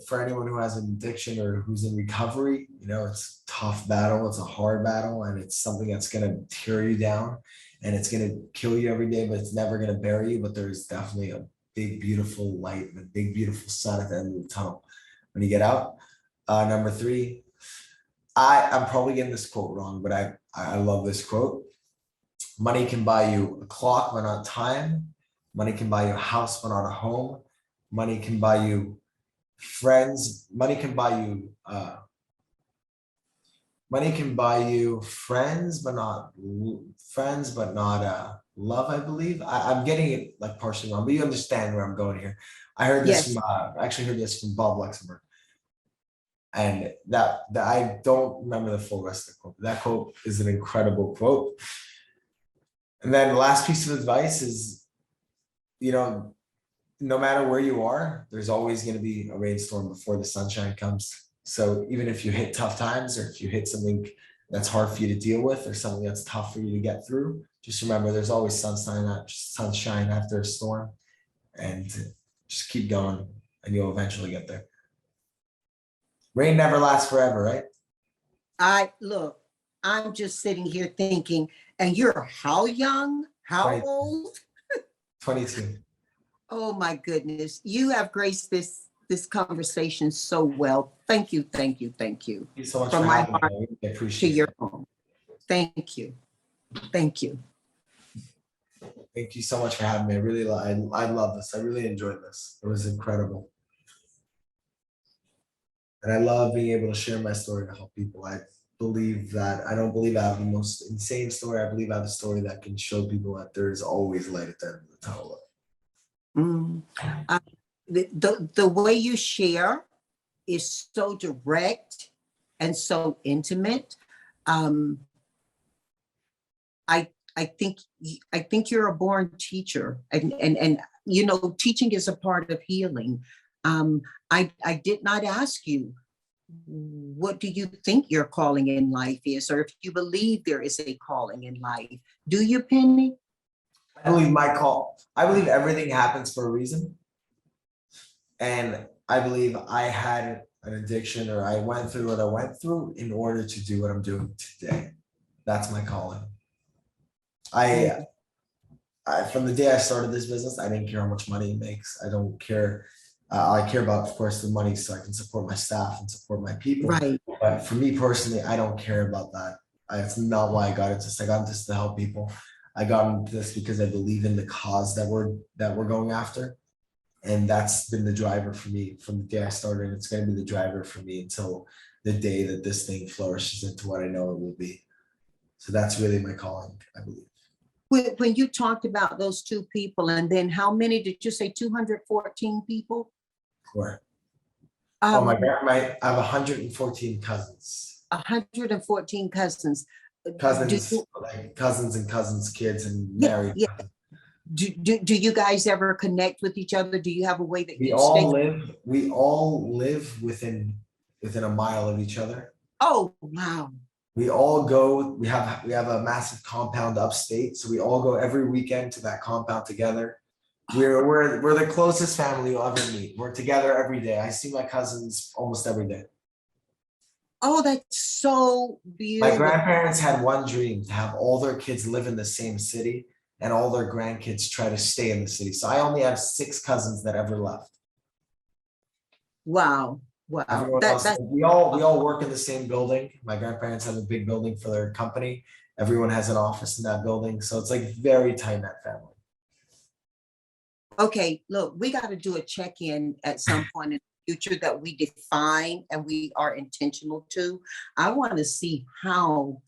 for anyone who has an addiction or who's in recovery, it's a tough battle. It's a hard battle, and it's something that's going to tear you down, and it's going to kill you every day, but it's never going to bury you. But there's definitely a big, beautiful light and a big, beautiful sun at the end of the tunnel when you get out. Number three, I'm probably getting this quote wrong, but I love this quote. Money can buy you a clock, but not time. Money can buy you a house, but not a home. Money can buy you friends. Money can buy you friends, but not love, I believe. I'm getting it like partially wrong, but you understand where I'm going here. I heard this from I actually heard this from Bob Luxembourg. And that I don't remember the full rest of the quote. That quote is an incredible quote. And then the last piece of advice is, no matter where you are, there's always going to be a rainstorm before the sunshine comes. So even if you hit tough times, or if you hit something that's hard for you to deal with, or something that's tough for you to get through, just remember there's always sunshine after a storm, and just keep going and you'll eventually get there. Rain never lasts forever, right? I'm just sitting here thinking, and you're how young? How old? 22. Oh my goodness. You have graced this conversation so well. Thank you. Thank you so much from for my having heart me. I to appreciate your it. home. Thank you. Thank you. Thank you so much for having me. I love this. I really enjoyed this. It was incredible. And I love being able to share my story to help people. I don't believe I have the most insane story. I believe I have a story that can show people that there's always light at the end of the tunnel. The way you share is so direct and so intimate. I think you're a born teacher, and teaching is a part of healing. I did not ask you, what do you think your calling in life is, or if you believe there is a calling in life? Do you, Penny? I believe everything happens for a reason. And I believe I had an addiction, or I went through what I went through in order to do what I'm doing today. That's my calling. I from the day I started this business, I didn't care how much money it makes. I don't care. I care about, of course, the money so I can support my staff and support my people. Right. But for me personally, I don't care about that. It's not why I got into this. I got into this to help people. I got into this because I believe in the cause that we're going after. And that's been the driver for me from the day I started. It's going to be the driver for me until the day that this thing flourishes into what I know it will be. So that's really my calling, I believe. When you talked about those two people, and then how many did you say? 214 people? Correct. Um, I have 114 cousins. 114 cousins. Cousins, Do, like cousins and cousins, kids and yeah, married. yeah. Cousins. Do you guys ever connect with each other? Do you have a way that We you all stay? live. We all live within a mile of each other. Oh, wow. We all go. We have a massive compound upstate, so we all go every weekend to that compound together. We're the closest family you'll ever meet. We're together every day. I see my cousins almost every day. Oh, that's so My beautiful. grandparents had one dream, to have all their kids live in the same city and all their grandkids try to stay in the city. So I only have 6 cousins that ever left. Wow. Wow. Everyone else, we all work in the same building. My grandparents have a big building for their company. Everyone has an office in that building. So it's like very tight knit family. Okay, look, we got to do a check-in at some point in the future that we define and we are intentional to. I want to see how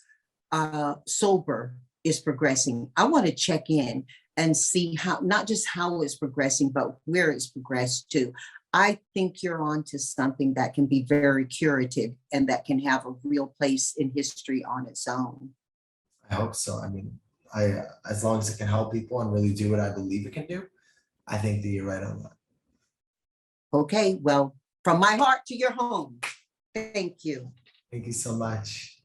Soulber is progressing. I want to check in and see how, not just how it's progressing, but where it's progressed to. I think you're onto something that can be very curative and that can have a real place in history on its own. I hope so. I mean, as long as it can help people and really do what I believe it can do, I think that you're right on that. Okay, well, from my heart to your home, thank you. Thank you so much.